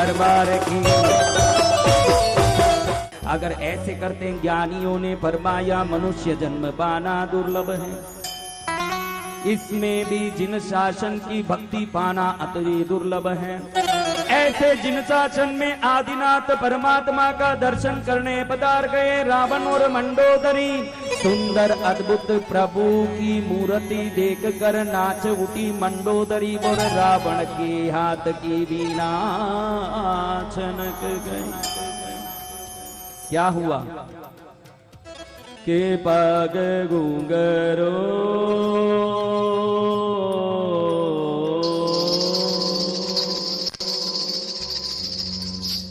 दरबार की। अगर ऐसे करते हैं, ज्ञानियों ने फरमाया मनुष्य जन्म पाना दुर्लभ है, इसमें भी जिन शासन की भक्ति पाना अति दुर्लभ है। ऐसे जिन शासन में आदिनाथ परमात्मा का दर्शन करने पधार गए रावण और मंडोदरी, सुंदर अद्भुत प्रभु की मूर्ति देख कर नाच उठी मंडोदरी और रावण के हाथ की वीणा छनक गई। क्या हुआ के पग घुंघरो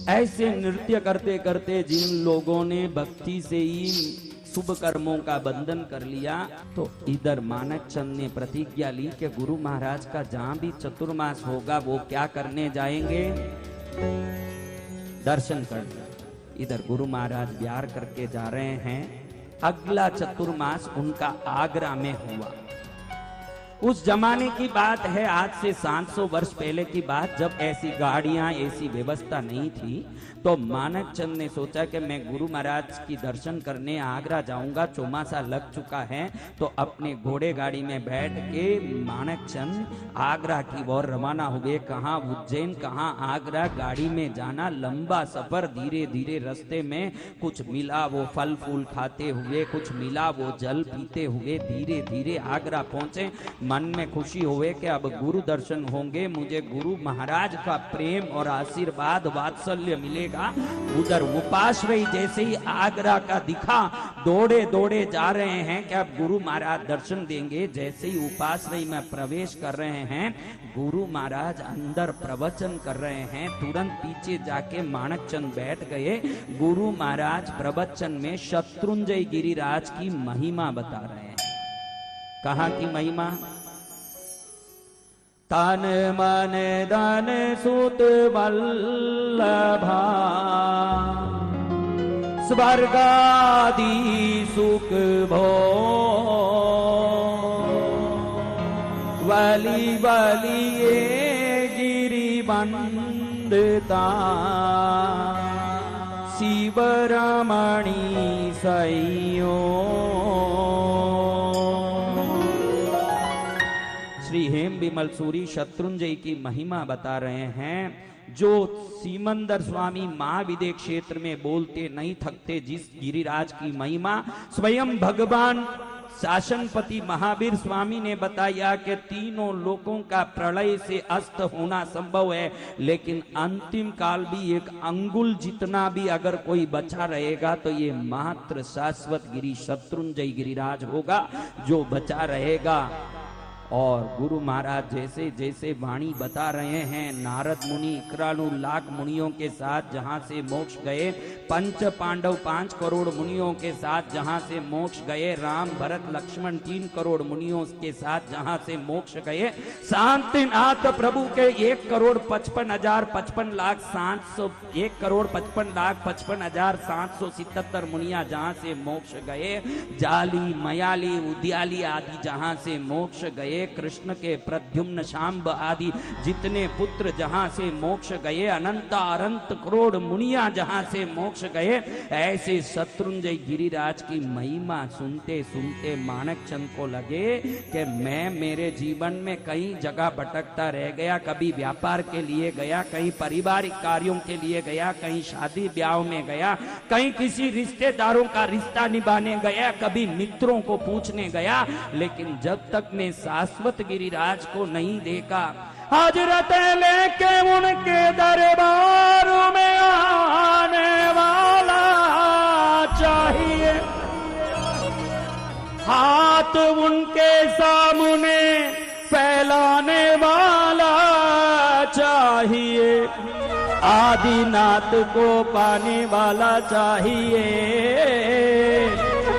ऐसे नृत्य करते करते जिन लोगों ने भक्ति से ही शुभ कर्मों का बंधन कर लिया, तो इधर मानक चंद ने प्रतिज्ञा ली कि गुरु महाराज का जहां भी चतुर्मास होगा वो क्या करने जाएंगे, दर्शन करने। इधर गुरु महाराज बिहार करके जा रहे हैं। अगला चतुर्मास उनका आगरा में हुआ। उस जमाने की बात है, आज से 700 वर्ष पहले की बात, जब ऐसी गाड़ियां ऐसी व्यवस्था नहीं थी। तो मानक चंद ने सोचा कि मैं गुरु महाराज की दर्शन करने आगरा जाऊंगा, चौमासा लग चुका है। तो अपने घोड़े गाड़ी में बैठ के मानक चंद आगरा की ओर रवाना हुए। कहाँ उज्जैन, कहाँ आगरा, गाड़ी में जाना, लंबा सफर। धीरे धीरे रास्ते में कुछ मिला वो फल फूल खाते हुए, कुछ मिला वो जल पीते हुए धीरे धीरे आगरा पहुंचे। मन में खुशी हुए कि अब गुरु दर्शन होंगे, मुझे गुरु महाराज का प्रेम और आशीर्वाद वात्सल्य मिलेगा। उधर उपाश्रयी जैसे ही आगरा का दिखा, दौड़े दौड़े जा रहे हैं कि अब गुरु महाराज दर्शन देंगे। जैसे ही उपाश्रयी में प्रवेश कर रहे हैं, गुरु महाराज अंदर प्रवचन कर रहे हैं। तुरंत पीछे जाके मानक चंद बैठ गए। गुरु महाराज प्रवचन में शत्रुंजय गिरिराज की महिमा बता रहे हैं। कहाँ की महिमा? तन मन धन सुत वल्लभा, स्वर्गादि सुख भो, वली बलिए गिरि बंदता, शिव रमणी सैयो। श्री हेम विमल सूरी शत्रुंजय की महिमा बता रहे हैं। जो सीमंदर स्वामी महाविदय क्षेत्र में बोलते नहीं थकते जिस गिरिराज की महिमा, स्वयं भगवान शासनपति महावीर स्वामी ने बताया कि तीनों लोकों का प्रलय से अस्त होना संभव है, लेकिन अंतिम काल भी एक अंगुल जितना भी अगर कोई बचा रहेगा तो ये मात्र शाश्वत गिरि शत्रुंजय गिरिराज होगा जो बचा रहेगा। और गुरु महाराज जैसे जैसे वाणी बता रहे हैं, नारद मुनि इक्रानु लाख मुनियों के साथ जहां से मोक्ष गए, पंच पांडव 5 करोड़ मुनियों के साथ जहां से मोक्ष गए, राम भरत लक्ष्मण 3 करोड़ मुनियों के साथ जहां से मोक्ष गए, शांतिनाथ प्रभु के 1,55,777 मुनिया जहां से मोक्ष गए, जाली मयाली उद्याली आदि जहां से मोक्ष गए, कृष्ण के प्रद्युम्न शांब आदि जितने पुत्र जहां से मोक्ष गए, अनंत अनंत करोड़ मुनिया जहां से मोक्ष गए, ऐसे शत्रुंजय गिरिराज की महिमा सुनते सुनते मानक चंद को लगे कि मैं मेरे जीवन में कई जगह भटकता रह गया। कभी व्यापार के लिए गया, कहीं पारिवारिक कार्यों के लिए गया, कहीं शादी ब्याह में गया, कहीं किसी रिश्तेदारों का रिश्ता निभाने गया, कभी मित्रों को पूछने गया, लेकिन जब तक मैं शाश्वत गिरिराज को नहीं देखा, हजरत लेके उनके दरबार में आने वाला चाहिए, हाथ उनके सामने फैलाने वाला चाहिए, आदिनाथ को पाने वाला चाहिए।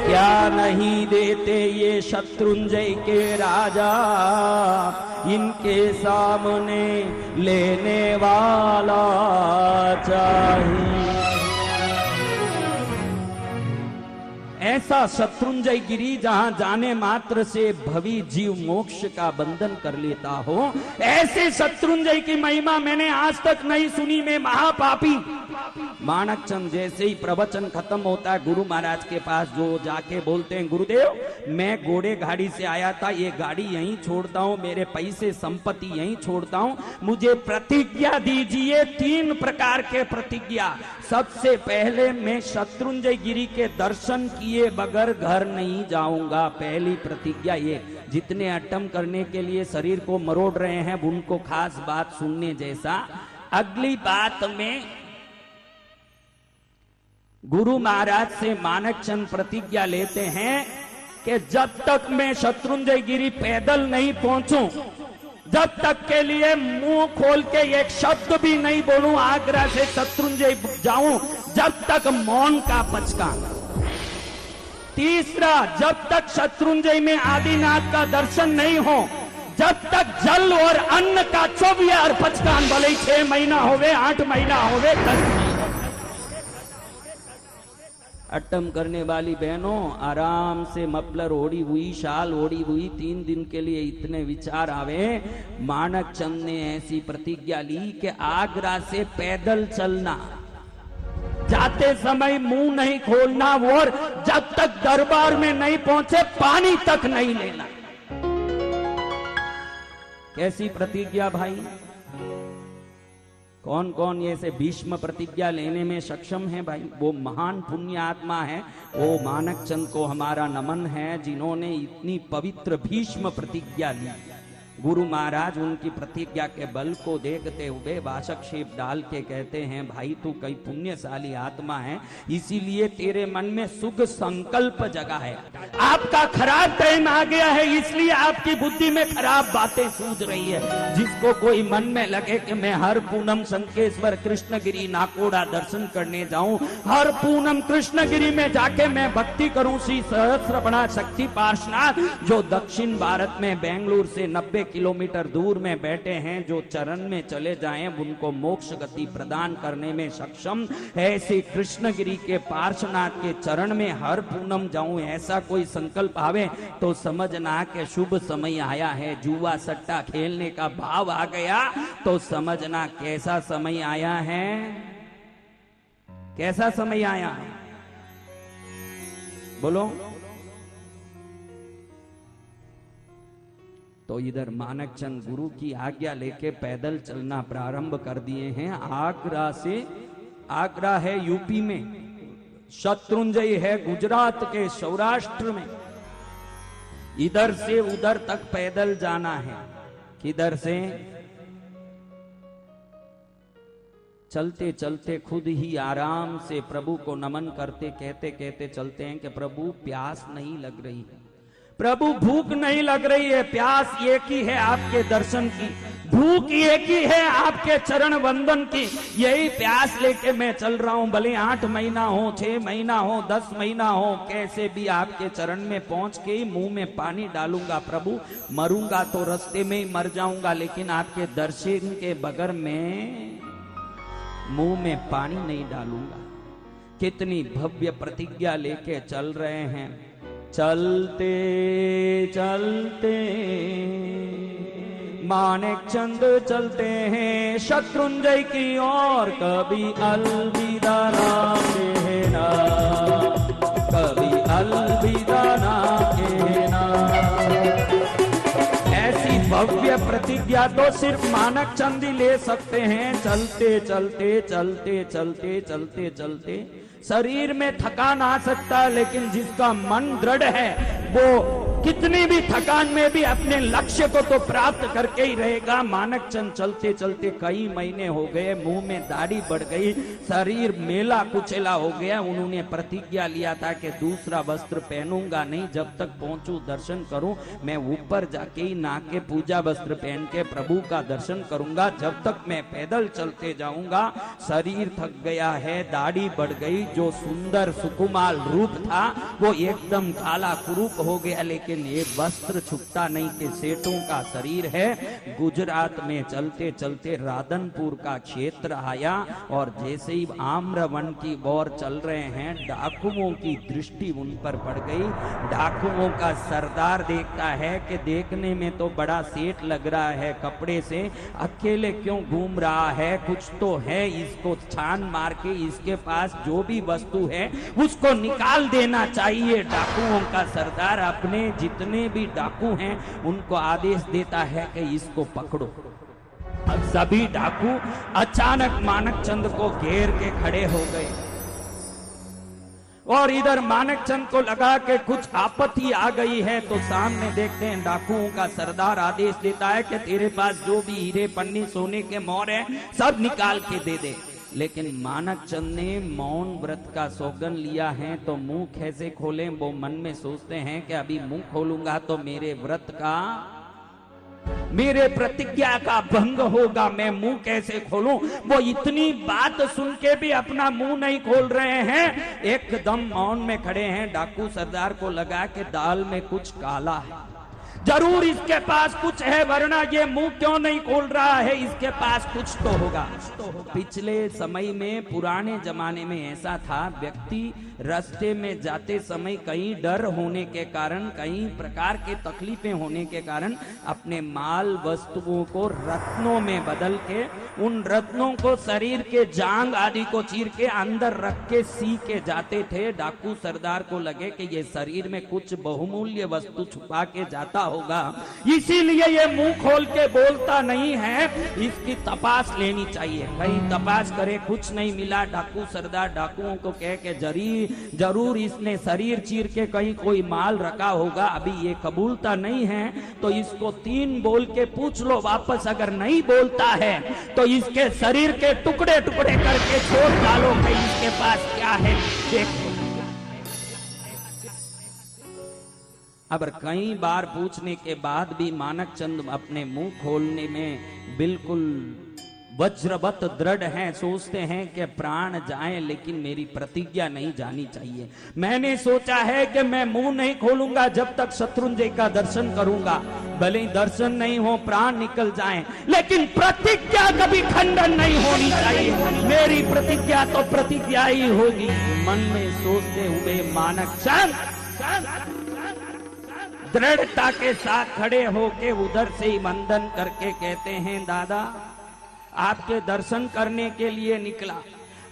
क्या नहीं देते ये शत्रुंजय के राजा, इनके सामने लेने वाला चाहिए। ऐसा शत्रुंजय गिरी जहां जाने मात्र से भवी जीव मोक्ष का बंधन कर लेता हो, ऐसे शत्रुंजय की महिमा मैंने आज तक नहीं सुनी। मैं महापापी। माणकचंद जैसे ही प्रवचन खत्म होता है, गुरु महाराज के पास जो जाके बोलते हैं, गुरुदेव मैं घोड़े गाड़ी से आया था, ये गाड़ी यहीं छोड़ता हूँ, मेरे पैसे संपत्ति यहीं छोड़ता हूँ, मुझे प्रतिज्ञा दीजिए। 3 प्रकार के प्रतिज्ञा। सबसे पहले मैं शत्रुंजय गिरी के दर्शन किए बगैर घर नहीं जाऊंगा। पहली प्रतिज्ञा ये। जितने अट्टम करने के लिए शरीर को मरोड़ रहे हैं उनको खास बात सुनने जैसा। अगली बात में गुरु महाराज से माणकचंद प्रतिज्ञा लेते हैं कि जब तक मैं शत्रुंजय गिरी पैदल नहीं पहुंचूं, जब तक के लिए मुंह खोल के एक शब्द भी नहीं बोलूं, आगरा से शत्रुंजय जाऊं, जब तक मौन का पचका। तीसरा, जब तक शत्रुंजय में आदिनाथ का दर्शन नहीं हो, जब तक जल और अन्न का 24 पचकान, भले 6 महीना होवे, 8 महीना होवे, 10 अट्टम करने वाली बहनों, आराम से मफलर ओढ़ी हुई, शाल ओढ़ी हुई, 3 दिन के लिए इतने विचार आवे। माणकचंद ने ऐसी प्रतिज्ञा ली कि आगरा से पैदल चलना, जाते समय मुंह नहीं खोलना, और जब तक दरबार में नहीं पहुंचे पानी तक नहीं लेना। कैसी प्रतिज्ञा भाई? कौन कौन ये से भीष्म प्रतिज्ञा लेने में सक्षम है भाई? वो महान पुण्य आत्मा है, वो माणकचंद को हमारा नमन है जिन्होंने इतनी पवित्र भीष्म प्रतिज्ञा ली। गुरु महाराज उनकी प्रतिज्ञा के बल को देखते हुए वासक शेप डाल के कहते हैं, भाई तू कई पुण्यशाली आत्मा है, इसीलिए तेरे मन में शुभ संकल्प जगा है। आपका खराब टाइम आ गया है, इसलिए आपकी बुद्धि में खराब बातें सूझ रही है। जिसको कोई मन में लगे कि मैं हर पूनम शंकेश्वर कृष्णगिरी नाकोड़ा दर्शन करने जाऊं, हर पूनम कृष्णगिरी में जाके मैं भक्ति करूं श्री सहस्त्रपणा शक्ति पार्श्वनाथ, जो दक्षिण भारत में बेंगलुरु से 90 किलोमीटर दूर में बैठे हैं, जो चरण में चले जाएं उनको मोक्ष गति प्रदान करने में सक्षम, ऐसे कृष्णगिरी के पार्श्वनाथ के चरण में हर पूनम जाऊं, ऐसा कोई संकल्प आवे तो समझना कि शुभ समय आया है। जुआ सट्टा खेलने का भाव आ गया तो समझना कैसा समय आया है, कैसा समय आया है, बोलो। तो इधर माणकचंद गुरु की आज्ञा लेके पैदल चलना प्रारंभ कर दिए हैं। आगरा से, आगरा है यूपी में, शत्रुंजय है गुजरात के सौराष्ट्र में, इधर से उधर तक पैदल जाना है। किधर से? चलते चलते खुद ही आराम से प्रभु को नमन करते कहते कहते चलते हैं कि प्रभु प्यास नहीं लग रही है, प्रभु भूख नहीं लग रही है, प्यास एक ही है आपके दर्शन की, भूख एक ही है आपके चरण वंदन की। यही प्यास लेके मैं चल रहा हूं, भले 8 महीना हो, 6 महीना हो, 10 महीना हो, कैसे भी आपके चरण में पहुंच के ही मुंह में पानी डालूंगा। प्रभु मरूंगा तो रास्ते में ही मर जाऊंगा, लेकिन आपके दर्शन के बगैर मैं मुंह में पानी नहीं डालूंगा। कितनी भव्य प्रतिज्ञा लेके चल रहे हैं। चलते चलते माणकचंद चलते हैं शत्रुंजय की ओर, कभी अलविदा ना कहना, कभी अलविदा ना कहना। ऐसी भव्य प्रतिज्ञा तो सिर्फ माणकचंद ही ले सकते हैं। चलते चलते चलते चलते चलते चलते शरीर में थकान आ सकता है, लेकिन जिसका मन दृढ़ है वो कितनी भी थकान में भी अपने लक्ष्य को तो प्राप्त करके ही रहेगा। माणकचंद चलते चलते कई महीने हो गए, मुंह में दाढ़ी बढ़ गई, शरीर मेला कुचेला हो गया। उन्होंने प्रतिज्ञा लिया था कि दूसरा वस्त्र पहनूंगा नहीं, जब तक पहुंचूं दर्शन करूं, मैं ऊपर जाके ही नाके पूजा वस्त्र पहन के प्रभु का दर्शन करूंगा। जब तक मैं पैदल चलते जाऊंगा, शरीर थक गया है, दाढ़ी बढ़ गई, जो सुंदर सुकुमार रूप था वो एकदम काला कुरूप हो गया। लेकिन लेकिन ये वस्त्र छुपता नहीं कि सेठों का शरीर है। गुजरात में चलते चलते राधनपुर का क्षेत्र आया और जैसे ही आम्रवन की ओर चल रहे हैं, डाकुओं की दृष्टि उन पर पड़ गई। डाकुओं का सरदार देखता है कि देखने में तो बड़ा सेठ लग रहा है, कपड़े से अकेले क्यों घूम रहा है, कुछ तो है, इसको छान मार के इसके पास जो भी वस्तु है उसको निकाल देना चाहिए। डाकुओं का सरदार अपने जितने भी डाकू हैं उनको आदेश देता है कि इसको पकड़ो। अब सभी डाकू अचानक मानकचंद को घेर के खड़े हो गए और इधर मानकचंद को लगा कि कुछ आपत्ति आ गई है, तो सामने देखते हैं डाकुओं का सरदार आदेश देता है कि तेरे पास जो भी हीरे पन्नी सोने के मोहर है सब निकाल के दे दे। लेकिन मानकचंद ने मौन व्रत का सौगन लिया है, तो मुंह कैसे खोलें, वो मन में सोचते हैं कि अभी मुंह खोलूंगा तो मेरे व्रत का, मेरे प्रतिज्ञा का भंग होगा, मैं मुंह कैसे खोलूं। वो इतनी बात सुन के भी अपना मुंह नहीं खोल रहे हैं, एकदम मौन में खड़े हैं। डाकू सरदार को लगा कि दाल में कुछ काला है, जरूर इसके पास कुछ है, वरना ये मुंह क्यों नहीं खोल रहा है, इसके पास कुछ तो होगा। पिछले समय में, पुराने जमाने में ऐसा था, व्यक्ति रास्ते में जाते समय कहीं डर होने के कारण, कहीं प्रकार के तकलीफें होने के कारण अपने माल वस्तुओं को रत्नों में बदल के, उन रत्नों को शरीर के जांग आदि को चीर के अंदर रख के सी के जाते थे। डाकू सरदार को लगे कि ये शरीर में कुछ बहुमूल्य वस्तु छुपा के जाता होगा, इसीलिए ये मुंह खोल के बोलता नहीं है, इसकी तपास लेनी चाहिए। कहीं तपास करे, कुछ नहीं मिला। डाकू सरदार डाकुओं को कह के जरूर इसने शरीर चीर के कहीं कोई माल रखा होगा, अभी ये कबूलता नहीं है तो इसको 3 बोल के पूछ लो वापस, अगर नहीं बोलता है तो इसके शरीर के टुकड़े टुकड़े करके छोड़ डालो कि इसके पास क्या है देखो। अब कई बार पूछने के बाद भी मानकचंद अपने मुंह खोलने में बिल्कुल वज्रवत दृढ़ हैं, सोचते हैं कि प्राण जाएं लेकिन मेरी प्रतिज्ञा नहीं जानी चाहिए। मैंने सोचा है कि मैं मुंह नहीं खोलूंगा जब तक शत्रुंजय का दर्शन करूंगा, भले ही दर्शन नहीं हो, प्राण निकल जाएं, लेकिन प्रतिज्ञा कभी खंडन नहीं होनी चाहिए। मेरी प्रतिज्ञा तो प्रतिज्ञा ही होगी। मन में सोचते हुए मानकचंद दृढ़ता के साथ खड़े होके उधर से ही वंदन करके कहते हैं, दादा आपके दर्शन करने के लिए निकला।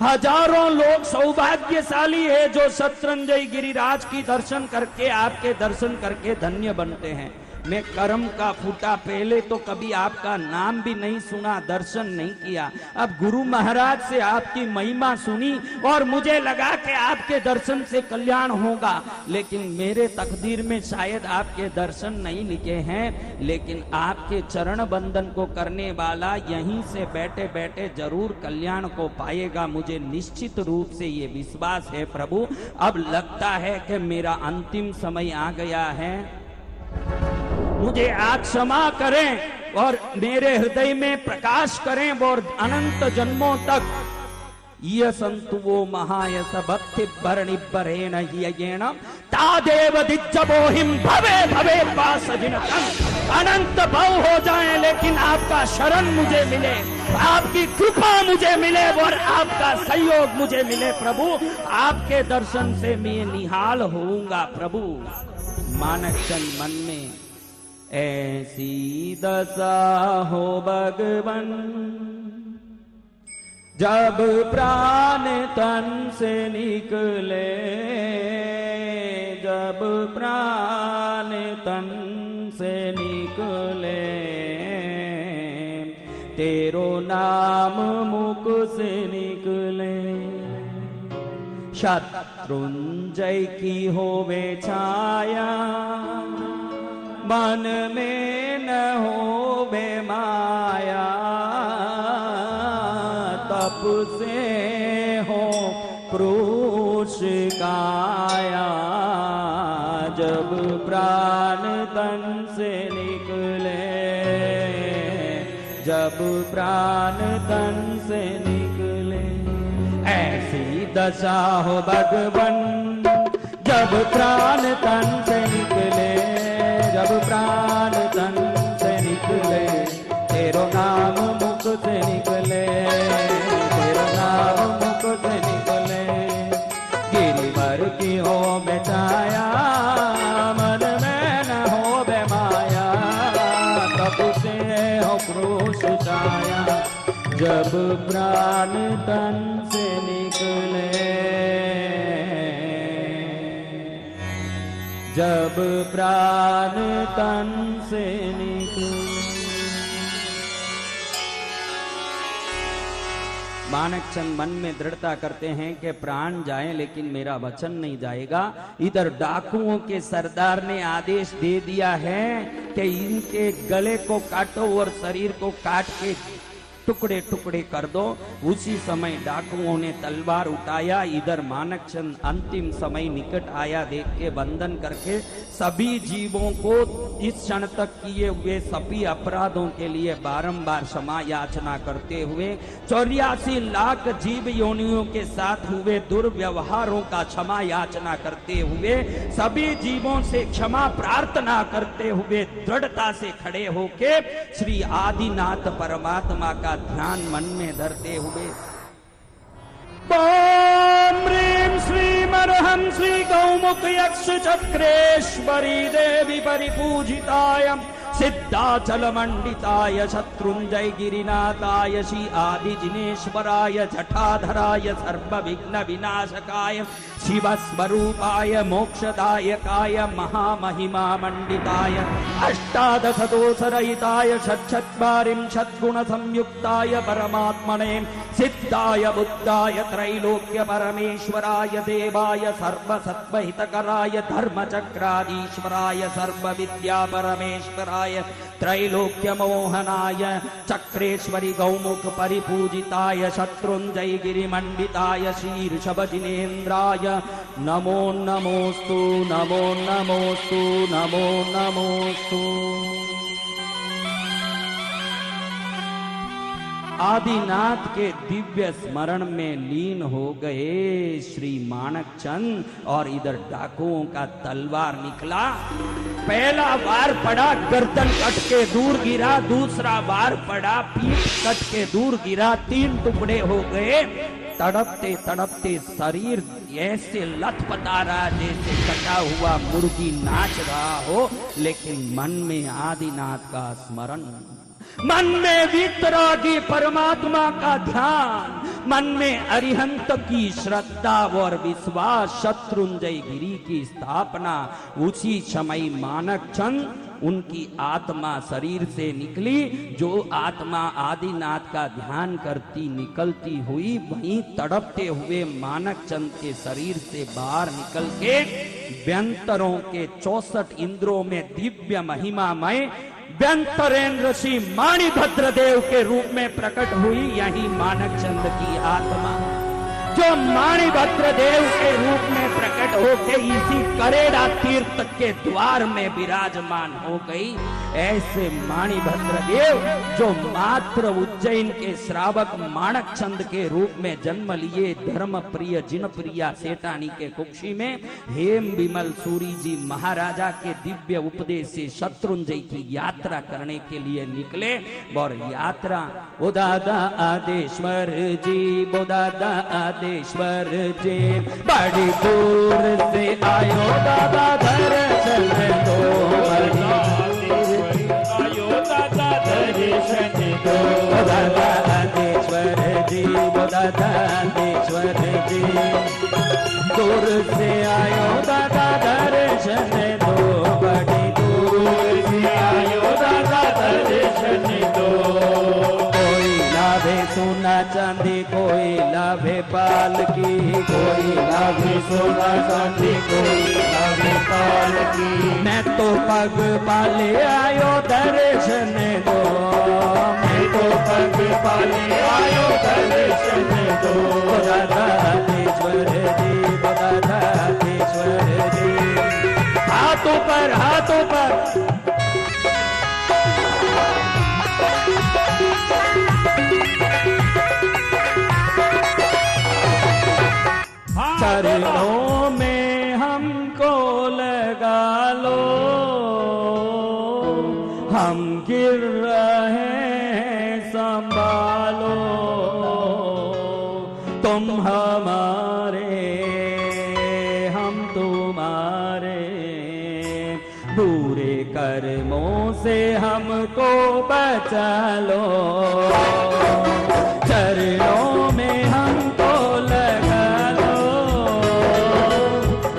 हजारों लोग सौभाग्यशाली है जो शत्रुंजय गिरिराज की दर्शन करके, आपके दर्शन करके धन्य बनते हैं। मैं कर्म का फूटा, पहले तो कभी आपका नाम भी नहीं सुना, दर्शन नहीं किया। अब गुरु महाराज से आपकी महिमा सुनी और मुझे लगा कि आपके दर्शन से कल्याण होगा, लेकिन मेरे तकदीर में शायद आपके दर्शन नहीं लिखे हैं। लेकिन आपके चरण बंदन को करने वाला यहीं से बैठे बैठे जरूर कल्याण को पाएगा, मुझे निश्चित रूप से ये विश्वास है प्रभु। अब लगता है कि मेरा अंतिम समय आ गया है, मुझे आप क्षमा करें और मेरे हृदय में प्रकाश करें और अनंत जन्मों तक ये संतुवो महायस भक्ति भरणि भरेण हियेण तादेव दिज्जबोहिम भवे भवे पासजिनतम। अनंत भव हो जाए लेकिन आपका शरण मुझे मिले, आपकी कृपा मुझे मिले और आपका सहयोग मुझे मिले प्रभु। आपके दर्शन से मैं निहाल होऊंगा प्रभु। मानकचंद मन में ऐसी दशा हो भगवन जब प्राण तन से निकले, जब प्राण तन से निकले, तेरो नाम मुख से निकले। शत्रुंजय की होवे छाया, मन में न हो बे माया, तप से हो क्रूश काया। जब प्राण तन से निकले, जब प्राण तन से निकले, ऐसी दशा हो भगवन जब प्राण तन से निकले। जब प्राण तन से निकले, तेरो नाम मुख से निकले, तेरो नाम मुख से निकले। गिरिवर की हो बेचाया, मन में न हो बे माया, तब से हो क्रूस छाया, जब प्राण तन से निकले, जब प्राण तन से निकले। माणकचंद मन में दृढ़ता करते हैं कि प्राण जाए लेकिन मेरा वचन नहीं जाएगा। इधर डाकुओं के सरदार ने आदेश दे दिया है कि इनके गले को काटो और शरीर को काट के टुकड़े टुकड़े कर दो। उसी समय डाकुओं ने तलवार उठाया। इधर माणकचंद अंतिम समय निकट आया देख के बंधन करके सभी जीवों को इस क्षण तक किए हुए सभी अपराधों के लिए बारंबार क्षमा याचना करते हुए 84 लाख जीव योनियों के साथ हुए दुर्व्यवहारों का क्षमा याचना करते हुए सभी जीवों से क्षमा प्रार्थना करते हुए दृढ़ता से खड़े होके श्री आदिनाथ परमात्मा का ध्यान मन में धरते हुए ओम ह्रीं श्रीं अर्हं श्री गौमुख यक्ष चक्रेश्वरी देवी परिपूजिताय सिद्धाचल मंडिताय शत्रुंजय गिरिनाथाय श्री आदि जिनेश्वराय जटाधराय सर्व विघ्न विनाशकाय शिव स्वरूपाय मोक्षदायकाय महामहिमा मंडिताय अष्टादश दोषरहिताय षट्चत्वारिंशत् गुण संयुक्ताय परमात्मने सिद्धाय बुद्धाय त्रैलोक्य परमेश्वराय देवाय सर्वसत्वहितकराय धर्मचक्राधीश्वराय सर्व विद्या परमेश्वराय त्रैलोक्य मोहनाय चक्रेश्वरी गौमुख परिपूजिताय शत्रुंजय गिरिमंडिताय शीर्षभ जिनेन्द्राय नमो नमोस्तु नमो नमोस्तु नमो नमोस्तु। आदिनाथ के दिव्य स्मरण में लीन हो गए श्री माणकचंद और इधर डाकुओं का तलवार निकला। पहला वार पड़ा गर्दन कट के दूर गिरा, दूसरा वार पड़ा पीठ कट के दूर गिरा, 3 टुकड़े हो गए। तड़पते तड़पते शरीर ऐसे लथपथा रहा जैसे कटा हुआ मुर्गी नाच रहा हो, लेकिन मन में आदिनाथ का स्मरण, मन में वितरागी परमात्मा का ध्यान, मन में अरिहंत की श्रद्धा और विश्वास, शत्रुंजय गिरी की स्थापना। उसी समय माणकचंद उनकी आत्मा शरीर से निकली। जो आत्मा आदिनाथ का ध्यान करती निकलती हुई, वहीं तड़पते हुए माणकचंद के शरीर से बाहर निकल के व्यंतरों के 64 इंद्रों में दिव्य महिमामय व्यंतरेंद्र ऋषि माणिभद्र देव के रूप में प्रकट हुई। यही माणकचंद की आत्मा जो माणिभद्र देव के रूप में प्रकट होके इसी करेड़ा तीर्थ के द्वार में विराजमान हो गई। ऐसे माणिभद्र देव जो मात्र उज्जैन के श्रावक माणकचंद के रूप में जन्म लिए, धर्म प्रिय जिन प्रिया सेठानी के कुक्षी में हेम विमल सूरी जी महाराजा के दिव्य उपदेश से शत्रुंजय की यात्रा करने के लिए निकले। और यात्रा ओ दादा आदेश्वर जी, ओ दादा आदेश्वर जी, बड़ी दूर से आयो दादा दर्शन दो, आयो दादा दर्शन दो, दादा आदेश्वर जी, दादा आदेश्वर जी, दूर से आयो दादा दर्शन दो, बड़ी दूर से आयो दादा दर्शन दो। लाभे सोना चांदी कोई लाभे पाल की, कोई लाभे सोना चांदी कोई लाभे पाल की, मैं तो पग पाले आयो दर्शन दो, मैं तो पग पाले आयो दर्शन दो, दादा आदेश्वर जी, दादा आदेश्वर जी, हाथों पर हाथों पर चरणों में हमको लगा लो, तुम हमारे हम तुम्हारे, बुरे कर्मों से हमको बचा लो, चरणों में हमको लगा लो,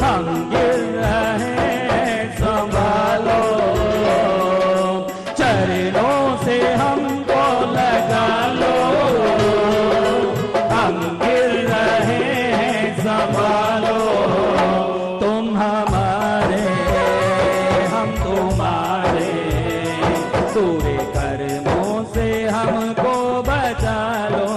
हम गिर रहे संभालो, चरणों से हमको लगा लो, हम गिर रहे हैं संभालो, तुम हमारे हम तुम्हारे, बुरे कर्मों से हमको बचा लो।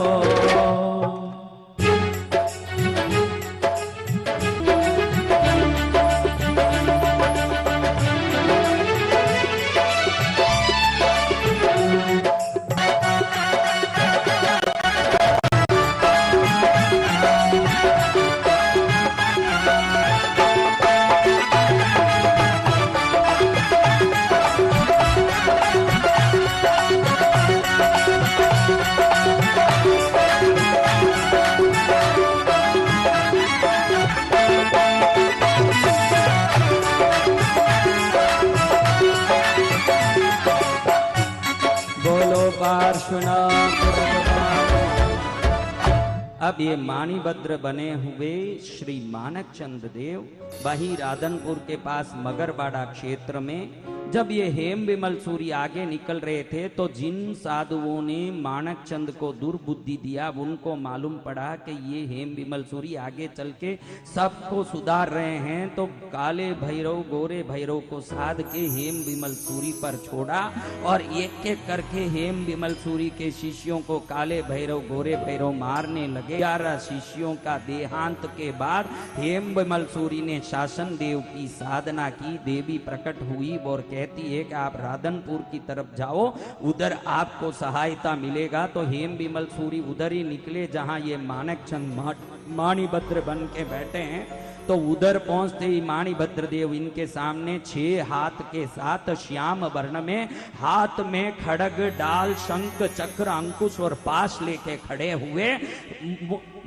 अब ये माणिभद्र बने हुए श्री मानक चंद देव वही राधनपुर के पास मगरबाड़ा क्षेत्र में जब ये हेम विमल सूरी आगे निकल रहे थे तो जिन साधुओं ने मानक चंद को दुर्बुद्धि दिया उनको मालूम पड़ा कि ये हेम विमल सूरी आगे चल के सबको सुधार रहे हैं, तो काले भैरव गोरे भैरव को साध के हेम विमल सूरी पर छोड़ा और एक एक करके हेम विमल सूरी के शिष्यों को काले भैरव गोरे भैरव मारने लगे। 11 शिष्यों का देहांत के बाद हेम विमल सूरी ने शासन देव की साधना की, देवी प्रकट हुई और कहती है कि आप राधनपुर की तरफ जाओ, उधर आपको सहायता मिलेगा। तो हेम विमल सूरी उधर ही निकले जहां ये मानक चंद माणिभद्र बन के बैठे हैं। तो उधर पहुंचते ही माणिभद्र देव इनके सामने 6 हाथ के साथ श्याम वर्ण में, हाथ में खड़ग डाल शंख चक्र अंकुश और पाश लेके खड़े हुए,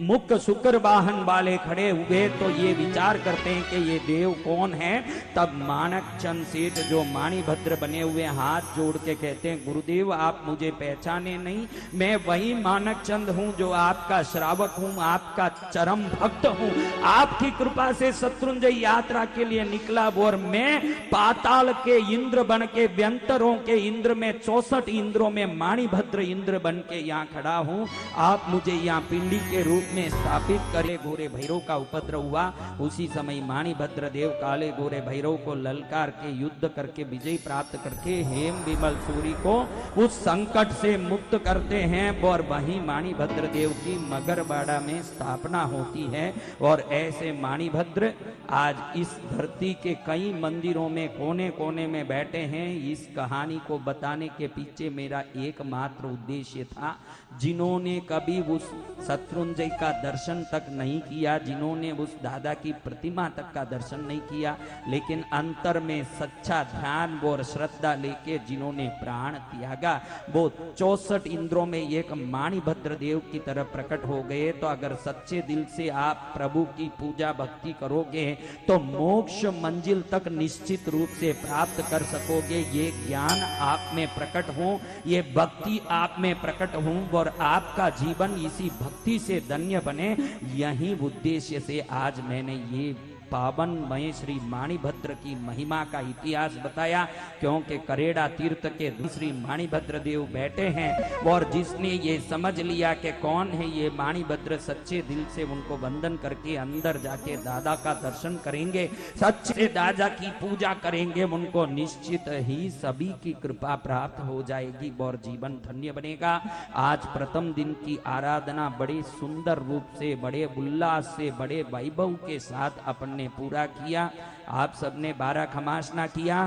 मुख शुक्र वाहन वाले खड़े हुए। तो ये विचार करते हैं कि ये देव कौन है। तब मानक चंद सेठ जो माणिभद्र बने हुए हाथ जोड़ के कहते हैं, गुरुदेव आप मुझे पहचाने नहीं, मैं वही मानक चंद हूं जो आपका श्रावक हूं, आपका चरम भक्त हूं। आपकी कृपा से शत्रुंजय यात्रा के लिए निकला और मैं पाताल के इंद्र बन के, व्यंतरों के इंद्र में 64 इंद्रों में माणिभद्र इंद्र बन के यहाँ खड़ा हूं। आप मुझे यहाँ पिंडी के रूप में स्थापित करे। गोरे भैरव का उपद्रव हुआ, उसी समय माणिभद्र देव काले गोरे भैरव को ललकार के युद्ध करके विजय प्राप्त करके हेम विमल सूरी को उस संकट से मुक्त करते हैं और वहीं माणिभद्र देव की मगरबाड़ा में स्थापना होती है। और ऐसे माणिभद्र आज इस धरती के कई मंदिरों में कोने कोने में बैठे हैं। इस कहानी को बताने के पीछे मेरा एकमात्र उद्देश्य था, जिन्होंने कभी उस शत्रुंजय का दर्शन तक नहीं किया, जिन्होंने उस दादा की प्रतिमा तक का दर्शन नहीं किया, लेकिन अंतर में सच्चा ध्यान और श्रद्धा लेके जिन्होंने प्राण त्यागा, वो 64 इंद्रों में एक माणिभद्र देव की तरह प्रकट हो गए। तो अगर सच्चे दिल से आप प्रभु की पूजा भक्ति करोगे तो मोक्ष मंजिल तक निश्चित रूप से प्राप्त कर सकोगे। ये ज्ञान आप में प्रकट हो, ये भक्ति आप में प्रकट हो और आपका जीवन इसी भक्ति से धन्य बने, यही उद्देश्य से आज मैंने ये पावनमय श्री माणिभद्र की महिमा का इतिहास बताया। क्योंकि करेड़ा तीर्थ के श्री माणिभद्र देव बैठे हैं और जिसने ये समझ लिया कि कौन है ये माणिभद्र, सच्चे दिल से उनको वंदन करके अंदर जाके दादा का दर्शन करेंगे, सच्चे दादा की पूजा करेंगे, उनको निश्चित ही सभी की कृपा प्राप्त हो जाएगी और जीवन धन्य बनेगा। आज प्रथम दिन की आराधना बड़े सुंदर रूप से, बड़े उल्लास से, बड़े वैभव के साथ अपन पूरा किया। आप सबने 12 खमासना किया,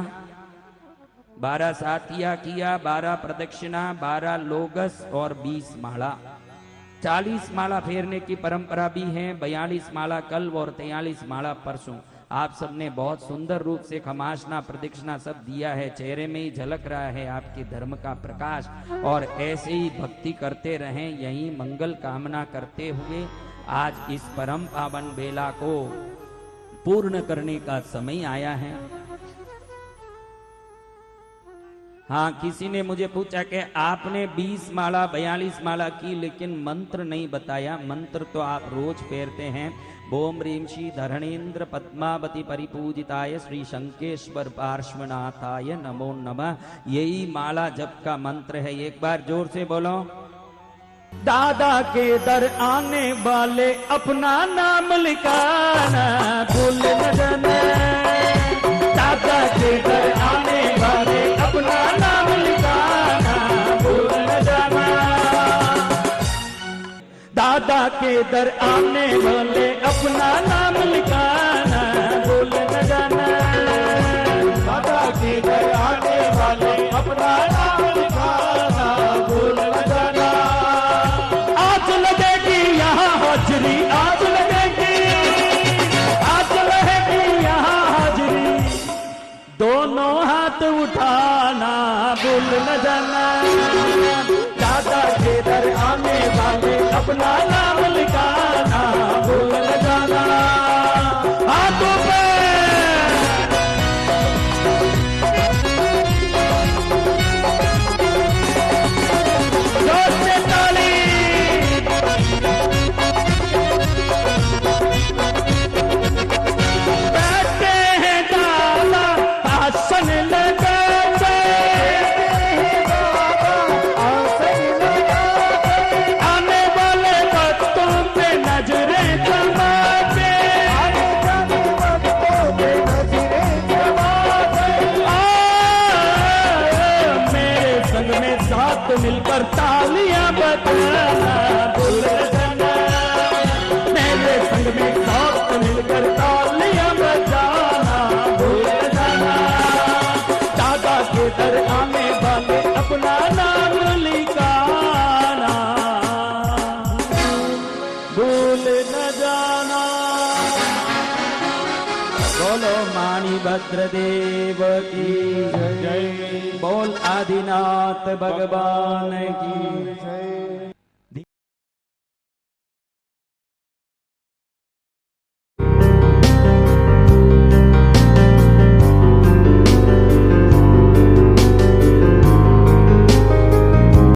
12 साथिया किया, 12 प्रदक्षिणा, 12 लोगस और 20 माला। 40 माला फेरने की परंपरा भी है, 42 माला कल और 43 माला परसों। आप सबने बहुत सुंदर रूप से खमासना प्रदक्षिणा सब दिया है, चेहरे में ही झलक रहा है आपके धर्म का प्रकाश। और ऐसे ही भक्ति करते रहें, यही मंगल कामना करते हुए आज इस परम पावन बेला को पूर्ण करने का समय आया है। हाँ, किसी ने मुझे पूछा कि आपने 20 माला 42 माला की, लेकिन मंत्र नहीं बताया। मंत्र तो आप रोज फेरते हैं। ओम ह्रीं श्री धरणेन्द्र पद्मावती परिपूजिताय श्री शंकेश्वर पार्श्वनाथाय नमो नमः। यही माला जप का मंत्र है। एक बार जोर से बोलो। दादा के दर आने वाले अपना नाम लिखाना भूल न जाना। दादा के दर आने वाले अपना नाम लिखाना भूल न जाना। दादा के दर आने वाले अपना नाम लिखाना भूल न जाना। दादा के दर आने वाले अपना नाम लिखाना भूल न जाना। आज लगेगी यहाँ हाजरी, आज लगेगी, आज लगेगी यहाँ हाजरी। दोनों हाथ उठाना भूल न जाना। दादा के दर आने वाले अपना नाम लिखाना भूल न जाना। हाथों पे जोर से ताली। बैठे हैं दादा आसन लगा के, आने वाले वक्तों पे नजरें जमा के, मेरे संग में साथ मिलकर तालियां बजाना भूल न जाना। मेरे संग में साथ मिलकर तालियां बजाना भूल न जाना। दादा के दर आने वाले अपना नाम लिखाना भूल न जाना। बोलो मानी भद्रदेव की जय। बोल आदिनाथ भगवान की जय।